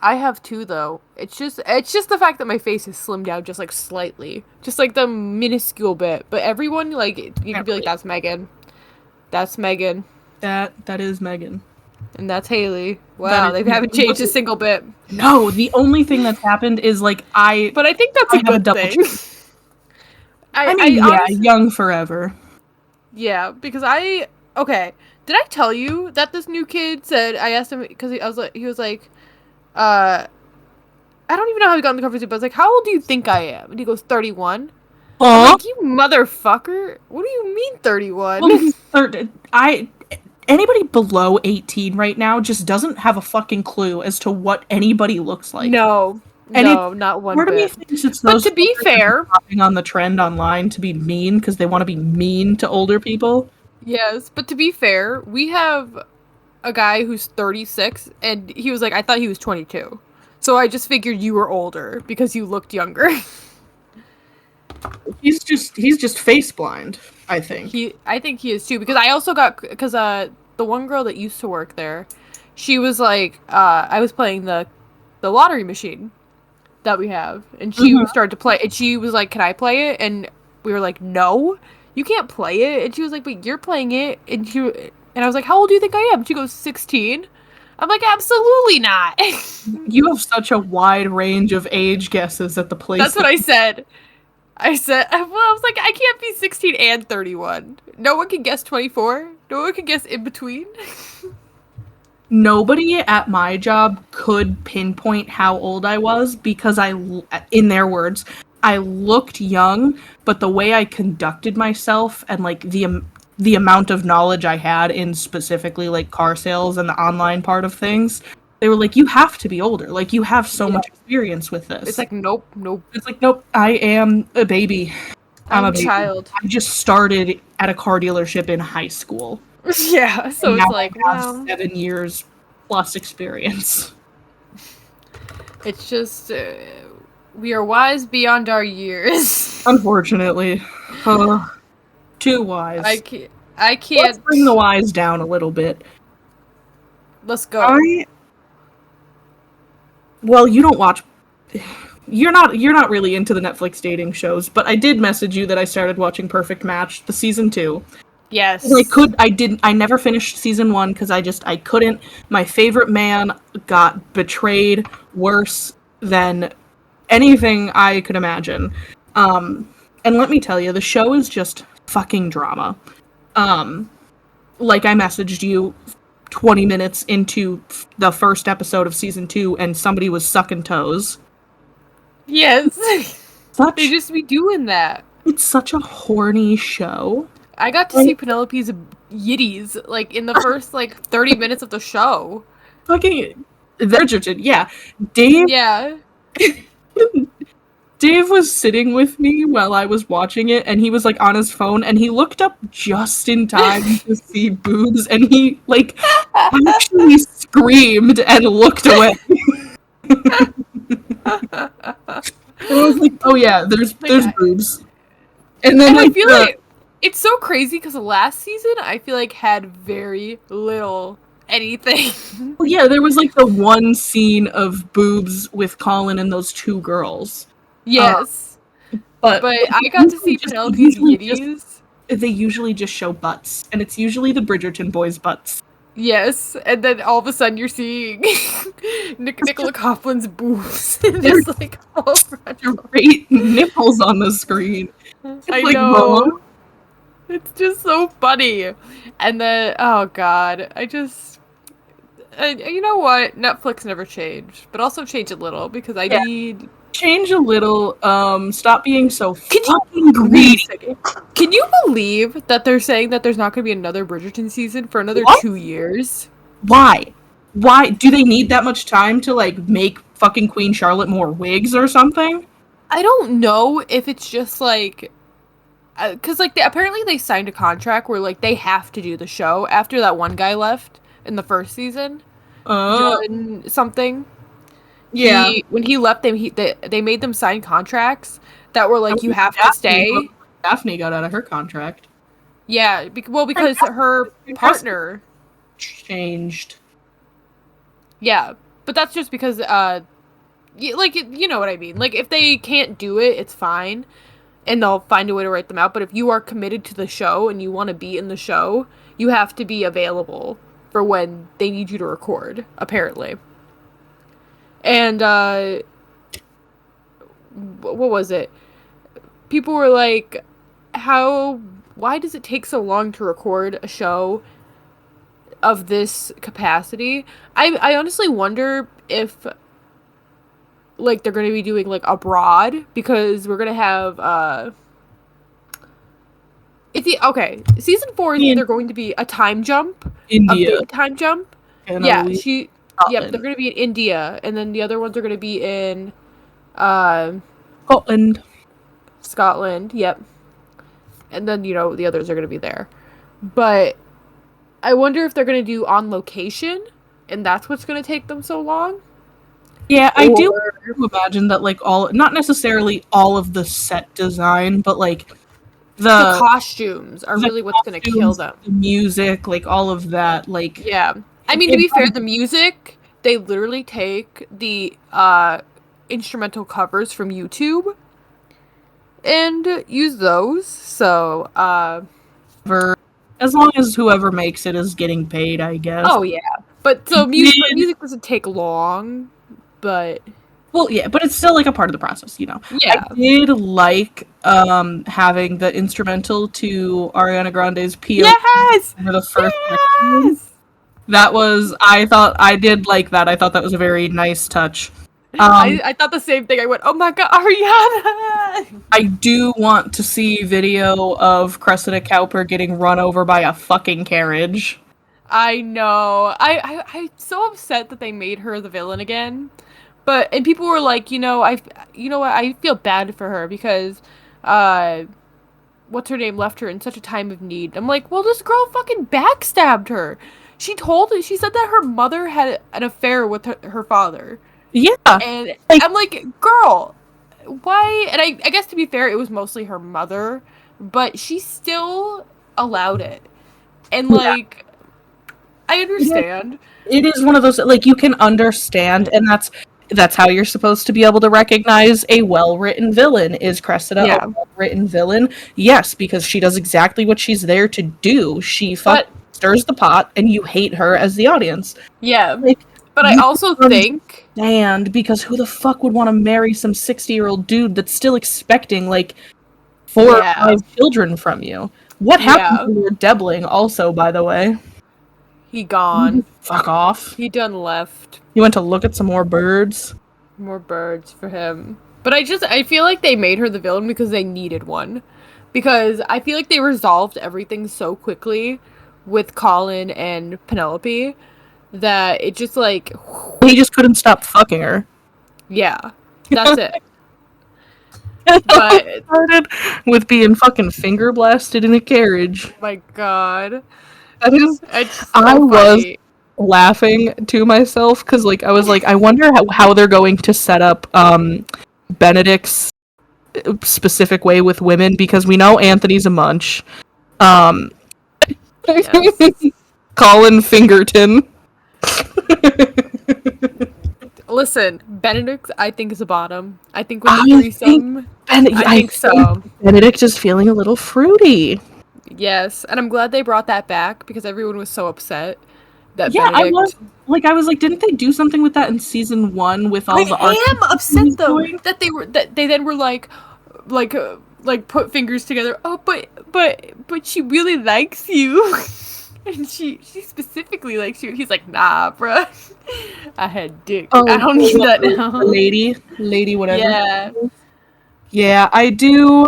I have too, though. It's just the fact that my face is slimmed down just slightly, just the minuscule bit. But everyone you could be like, "That's Megan, that's Megan, that is Megan, and that's Haley." Wow, they haven't changed a single bit. No, the only thing that's happened is But I think that's a good thing. I mean, honestly, young forever. Yeah, because okay. Did I tell you that this new kid said, I asked him, because he was like, I don't even know how he got in the conversation, but I was like, "How old do you think I am?" And he goes, 31. I'm like, "You motherfucker. What do you mean 31? Well, anybody below 18 right now just doesn't have a fucking clue as to what anybody looks like. No, not one bit. Part of me thinks it's but to be fair, hopping on the trend online to be mean because they want to be mean to older people. Yes, but to be fair, we have a guy who's 36, and he was like, "I thought he was 22." So I just figured you were older because you looked younger. He's just face blind, I think. I think he is too, because I also got, because the one girl that used to work there, she was like, I was playing the lottery machine that we have, and she started to play, and she was like, "Can I play it?" And we were like, "No, you can't play it." And she was like, "But you're playing it," and I was like, "How old do you think I am?" She goes, 16. I'm like, "Absolutely not." You have such a wide range of age guesses at the place. That's what I said. I was like, I can't be 16 and 31. No one can guess 24. No one can guess in between. Nobody at my job could pinpoint how old I was because in their words, I looked young, but the way I conducted myself and like the amount of knowledge I had in specifically like car sales and the online part of things, they were like, you have to be older. Like, you have so much experience with this. It's like, nope. It's like, nope, I am a baby. I'm a baby. Child. I just started at a car dealership in high school. Yeah, so and it's now like, I have wow. 7 years plus experience. It's just, we are wise beyond our years. Unfortunately. Too wise. I can't. Let's bring the wise down a little bit. Let's go. Well, you don't watch. You're not really into the Netflix dating shows, but I did message you that I started watching Perfect Match, the season 2. Yes. I never finished season 1 because I couldn't. My favorite man got betrayed worse than anything I could imagine. And let me tell you, the show is just fucking drama. Like I messaged you 20 minutes into the first episode of season 2 and somebody was sucking toes. Yes. They just be doing that. It's such a horny show. I got to see Penelope's Yiddies, like, in the first, 30 minutes of the show. Fucking Bridgerton, yeah. Dave... Yeah. Dave was sitting with me while I was watching it, and he was, on his phone, and he looked up just in time to see boobs, and he, actually screamed and looked away. And I was like, oh yeah, there's boobs. And then, I feel like it's so crazy because last season, I feel like, had very little anything. Well, yeah, there was, the one scene of boobs with Colin and those 2 girls. Yes. But I got to see Penelope's Yiddies. They usually just show butts, and it's usually the Bridgerton boys' butts. Yes, and then all of a sudden you're seeing Nicola Coughlin's boobs. There's all great nipples on the screen. I know. Mom. It's just so funny. And then, oh god, you know what? Netflix never changed, but also change a little because I need... Change a little, stop being so fucking greedy. Can you believe that they're saying that there's not going to be another Bridgerton season for another 2 years? Why? Why? Do they need that much time to, make fucking Queen Charlotte more wigs or something? I don't know if it's just, because, apparently they signed a contract where, they have to do the show after that one guy left in the first season. John something. Yeah. When he left, they made them sign contracts that were you have to stay. Daphne got out of her contract. Yeah, because her partner changed. Yeah, but that's just because, you know what I mean. If they can't do it, it's fine, and they'll find a way to write them out. But if you are committed to the show and you want to be in the show, you have to be available for when they need you to record, apparently. And, what was it? People were like, why does it take so long to record a show of this capacity? I honestly wonder if, they're going to be doing, abroad, because we're going to have, season 4 is either going to be a time jump, India. A big time jump. Scotland. Yep, they're going to be in India, and then the other ones are going to be in, Scotland, yep. And then, the others are going to be there. But I wonder if they're going to do on location, and that's what's going to take them so long. Yeah, I do Or imagine that like not necessarily all of the set design, but like the the costumes are really what's gonna kill costumes, them. the music, like all of that, like Yeah. I mean, to be fair, the music, they literally take the instrumental covers from YouTube and use those. So, as long as whoever makes it is getting paid, I guess. oh yeah. But so music doesn't take long, but Well, yeah, but it's still like a part of the process, you know. yeah. I did like having the instrumental to Ariana Grande's PO Yes! for the first section. Yes! That was I did like that. I thought that was a very nice touch. I thought the same thing. I went, oh my god, Ariana! I do want to see video of Cressida Cowper getting run over by a fucking carriage. I know. I'm so upset that they made her the villain again. And people were like, you know what, I feel bad for her because what's her name left her in such a time of need. I'm like, well, this girl fucking backstabbed her. She said that her mother had an affair with her father. Yeah. And I'm like, girl, why? And I guess to be fair, it was mostly her mother, but she still allowed it. And like, I understand. It is one of those like you can understand, and that's how you're supposed to be able to recognize a well-written villain. Is Cressida a well-written villain? Yes, because she does exactly what she's there to do. She stirs the pot, and you hate her as the audience. Yeah, like, but I also think because who the fuck would want to marry some 60-year-old dude that's still expecting like 4 or 5 children from you? What happened to Lord Debling? Also, by the way, he gone. Fuck off. He done left. He went to look at some more birds. More birds for him. But I feel like they made her the villain because they needed one. Because I feel like they resolved everything so quickly with Colin and Penelope that it just like... He just couldn't stop fucking her. Yeah, that's it. But it started with being fucking finger blasted in a carriage. Oh my god. I was laughing to myself because like I was like, I wonder how they're going to set up Benedict's specific way with women, because we know Anthony's a munch. Colin Fingerton. Listen, Benedict, I think, is a bottom. I think with the threesome, I think so. Benedict is feeling a little fruity. Yes, and I'm glad they brought that back because everyone was so upset that Benedict... I was like, didn't they do something with that in season 1 with all the I am upset though that they then were like put fingers together. Oh, but she really likes you. And she specifically likes you. He's like, nah, bruh. I had dick. I don't need that now. Lady, whatever. Yeah. Yeah, I do.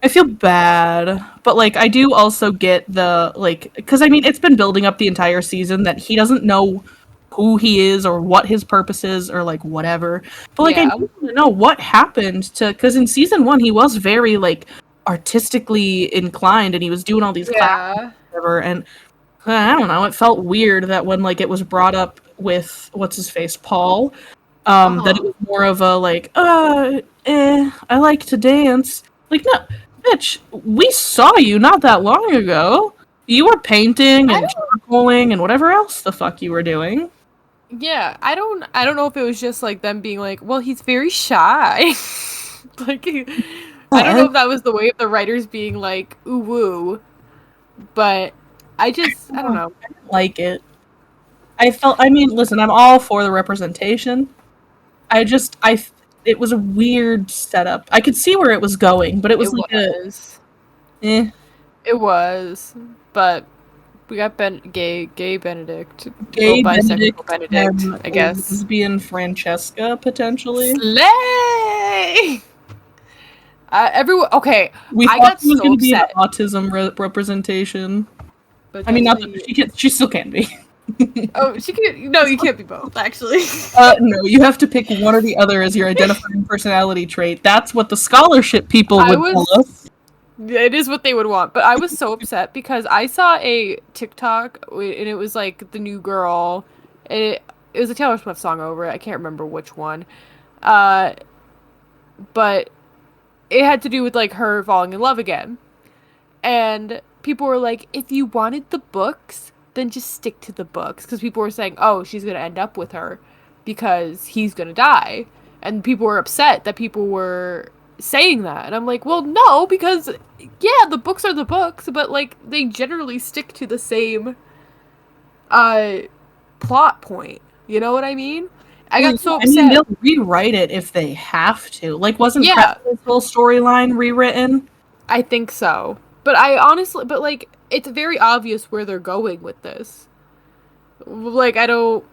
I feel bad, but like I do also get the like, because I mean it's been building up the entire season that he doesn't know who he is or what his purpose is or like whatever. But like I do want to know what happened to, because in season 1 he was very like artistically inclined and he was doing all these classes whatever, and I don't know, it felt weird that when like it was brought up with what's his face, Paul, that it was more of a like I like to dance. Like, no, bitch, we saw you not that long ago. You were painting and charcoaling and whatever else the fuck you were doing. Yeah, I don't know if it was just like them being like, well, he's very shy. Like I don't know if that was the way of the writers being like, ooh woo. But I don't know. I didn't like it. I mean, listen, I'm all for the representation. It was a weird setup. I could see where it was going, but it was It was. But we got gay Benedict. Gay Benedict, I guess. Lesbian Francesca, potentially. Slay! Everyone, okay. I got so upset. Be an autism representation. But I mean, not that she still can be. Oh, she can. No, you can't be both. Actually. No, you have to pick one or the other as your identifying personality trait. That's what the scholarship people would tell us. It is what they would want. But I was so upset because I saw a TikTok and it was like the new girl. It was a Taylor Swift song over it. I can't remember which one. But it had to do with like her falling in love again. And people were like, if you wanted the books, then just stick to the books. Because people were saying, oh, she's going to end up with her because he's going to die. And people were upset that people were saying that. And I'm like, well, no, because, yeah, the books are the books, but, like, they generally stick to the same plot point. You know what I mean? I got so upset. I mean, they'll rewrite it if they have to. Like, wasn't Yeah. Cresswell's whole storyline rewritten? I think so. But I honestly, but like, it's very obvious where they're going with this. Like, I don't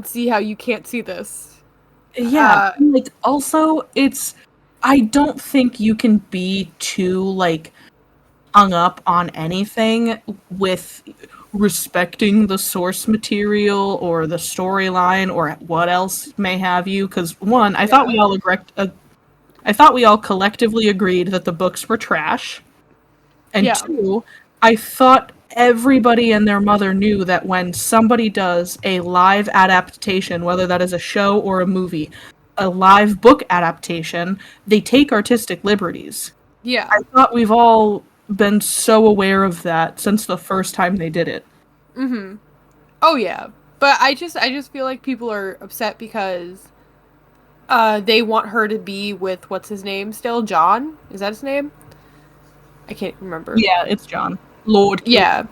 see how you can't see this. Yeah, like, also, I don't think you can be too, like, hung up on anything with respecting the source material or the storyline or what else may have you, because one, I thought we all collectively agreed that the books were trash. And two, I thought everybody and their mother knew that when somebody does a live adaptation, whether that is a show or a movie, a live book adaptation, they take artistic liberties. Yeah. I thought we've all been so aware of that since the first time they did it. Mm-hmm. Oh yeah. But I just feel like people are upset because they want her to be with what's his name still? John? Is that his name? I can't remember. Yeah, it's John. Lord. Yeah.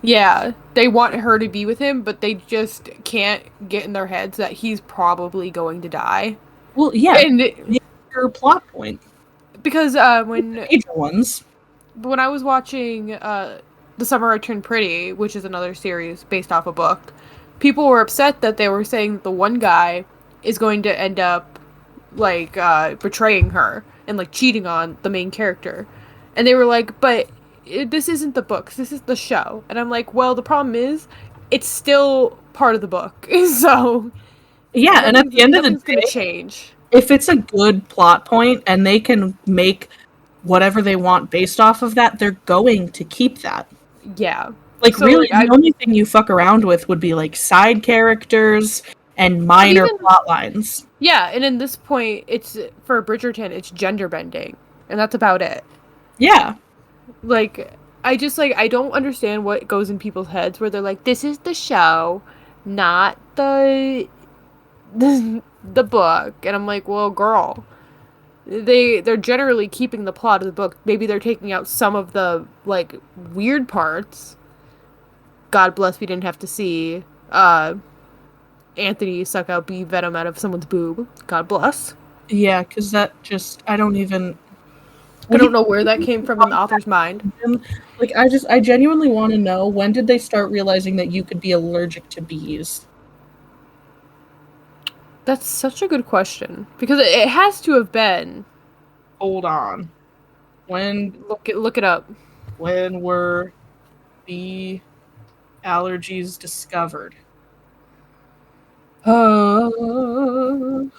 Yeah. They want her to be with him, but they just can't get in their heads that he's probably going to die. Well, yeah. And your plot point. Because when major ones. When I was watching The Summer I Turned Pretty, which is another series based off a book, people were upset that they were saying that the one guy is going to end up like betraying her and like cheating on the main character. And they were like, but this isn't the books, this is the show. And I'm like, well, the problem is, it's still part of the book. So, yeah, and at the end of the day, gonna change. If it's a good plot point and they can make whatever they want based off of that, they're going to keep that. Yeah. Like, so, really, the only thing you fuck around with would be, like, side characters and minor plot lines. Yeah, and in this point, it's, for Bridgerton, it's gender bending. And that's about it. Yeah. Like, I don't understand what goes in people's heads where they're like, this is the show, not the book. And I'm like, well, girl, they're generally keeping the plot of the book. Maybe they're taking out some of the, like, weird parts. God bless we didn't have to see Anthony suck out bee venom out of someone's boob. God bless. Yeah, because that just, I don't know where that came from in the author's mind. Like, I genuinely want to know, when did they start realizing that you could be allergic to bees? That's such a good question. Because it has to have been. Hold on. When... Look it up. When were bee allergies discovered? The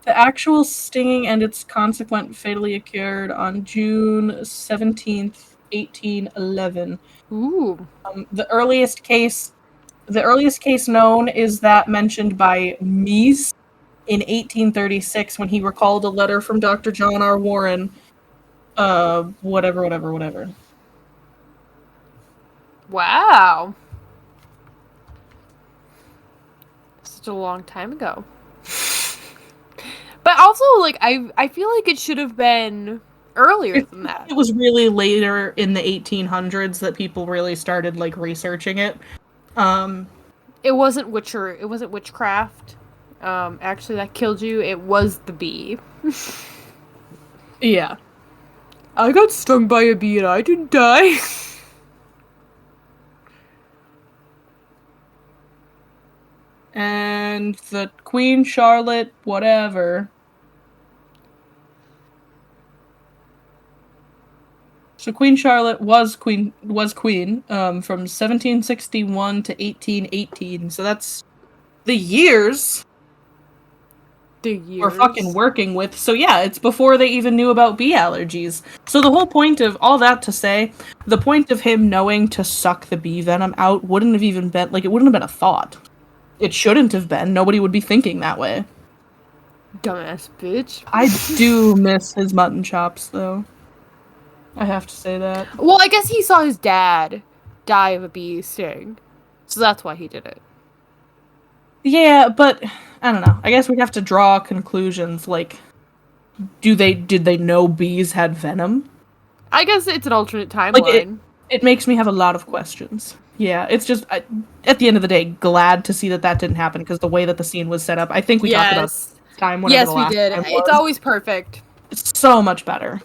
actual stinging and its consequent fatally occurred on June 17th, 1811. Ooh. The earliest case known is that mentioned by Mies in 1836 when he recalled a letter from Dr. John R. Warren. Whatever. Wow. Such a long time ago. But also, like, I feel like it should have been earlier than that. It was really later in the 1800s that people really started, like, researching it. It wasn't witchcraft. Actually, that killed you. It was the bee. Yeah. I got stung by a bee and I didn't die. And the Queen Charlotte, whatever. So Queen Charlotte was queen from 1761 to 1818. So that's the years. were fucking working with. So yeah, it's before they even knew about bee allergies. So the whole point of all that to say, the point of him knowing to suck the bee venom out wouldn't have even been, like, it wouldn't have been a thought. It shouldn't have been. Nobody would be thinking that way. Dumbass bitch. I do miss his mutton chops, though. I have to say that. Well, I guess he saw his dad die of a bee sting. So that's why he did it. Yeah, but I don't know. I guess we have to draw conclusions. Like, did they know bees had venom? I guess it's an alternate timeline. Like, it makes me have a lot of questions. Yeah, it's just at the end of the day, glad to see that didn't happen because the way that the scene was set up. I think we talked about this time. Yes, we did. It's always perfect. It's so much better.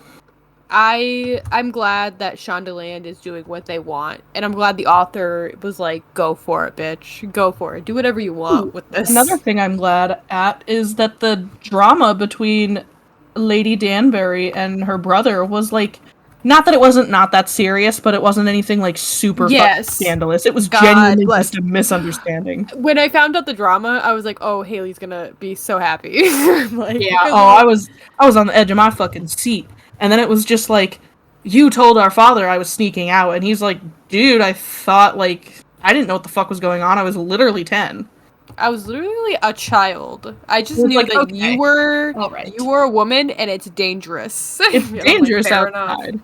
I'm glad that Shondaland is doing what they want, and I'm glad the author was like, "Go for it, bitch. Go for it. Do whatever you want with this." Another thing I'm glad at is that the drama between Lady Danbury and her brother was like, not that it wasn't not that serious, but it wasn't anything like super fucking scandalous. It was genuinely just a misunderstanding. When I found out the drama, I was like, "Oh, Haley's gonna be so happy." Like, yeah. Oh, I was on the edge of my fucking seat. And then it was just like, you told our father I was sneaking out. And he's like, dude, I thought, like, I didn't know what the fuck was going on. I was literally 10. I was literally a child. I just knew like, that okay. you were a woman, and it's dangerous. It's dangerous outside.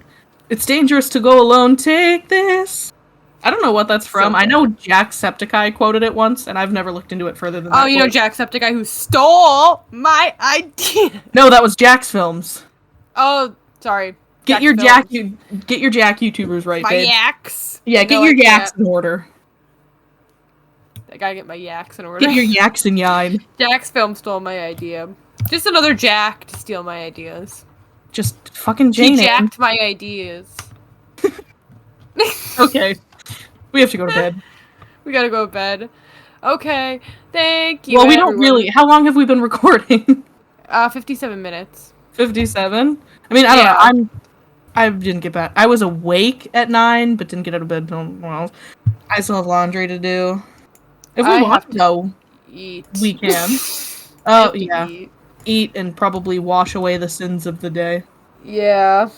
It's dangerous to go alone. Take this. I don't know what that's from. I know Jacksepticeye quoted it once, and I've never looked into it further than that. Oh, you know Jacksepticeye who stole my idea. No, that was Jack's Films. Oh, sorry. Get your Jack YouTubers right, my babe. yaks. Yeah, get your yaks in order. I gotta get my yaks in order. Get your yaks in yine. Jack's Film stole my idea. Just another Jack to steal my ideas. Just fucking Jane. He jacked my ideas. Okay. We have to go to bed. We gotta go to bed. Okay. Thank you. Well, we don't really. How long have we been recording? 57 minutes. 57? I mean, I don't know. I didn't get back. I was awake at 9, but didn't get out of bed until 12. I still have laundry to do. If we want to go, eat. We can. Oh, yeah. Eat and probably wash away the sins of the day. Yeah.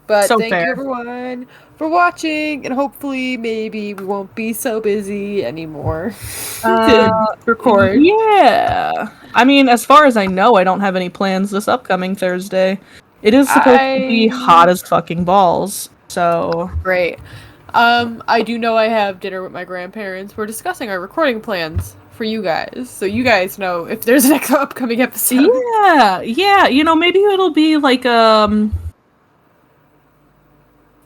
But so thank fair. you, everyone, for watching, and hopefully, maybe we won't be so busy anymore to record. Yeah. I mean, as far as I know, I don't have any plans this upcoming Thursday. It is supposed to be hot as fucking balls, so... Great. I do know I have dinner with my grandparents. We're discussing our recording plans for you guys, so you guys know if there's an upcoming episode. Yeah, you know, maybe it'll be like,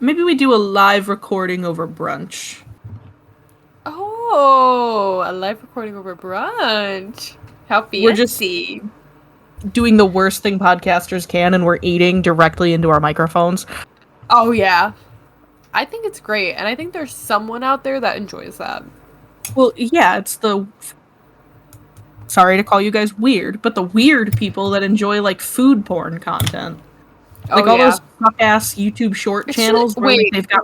maybe we do a live recording over brunch. Oh, a live recording over brunch. How fancy. We're just doing the worst thing podcasters can, and we're eating directly into our microphones. Oh, yeah. I think it's great, and I think there's someone out there that enjoys that. Well, yeah, it's the... Sorry to call you guys weird, but the weird people that enjoy, like, food porn content. Like all those fuck-ass YouTube short channels where they've got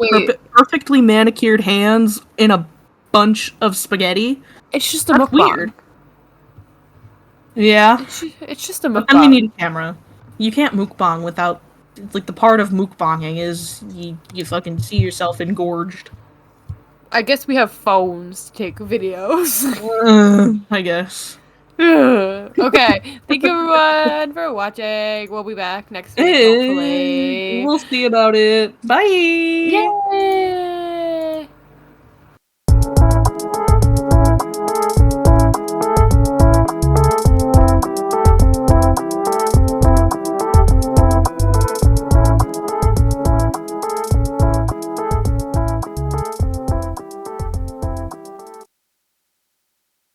perfectly manicured hands in a bunch of spaghetti. It's just a mukbang. Weird. Yeah. It's just a mukbang. But then we need a camera. You can't mukbang without... Like, the part of mukbanging is you fucking see yourself engorged. I guess we have phones to take videos. I guess. Okay. Thank you, everyone, for watching. We'll be back next week, hopefully. We'll see about it. Bye! Yay!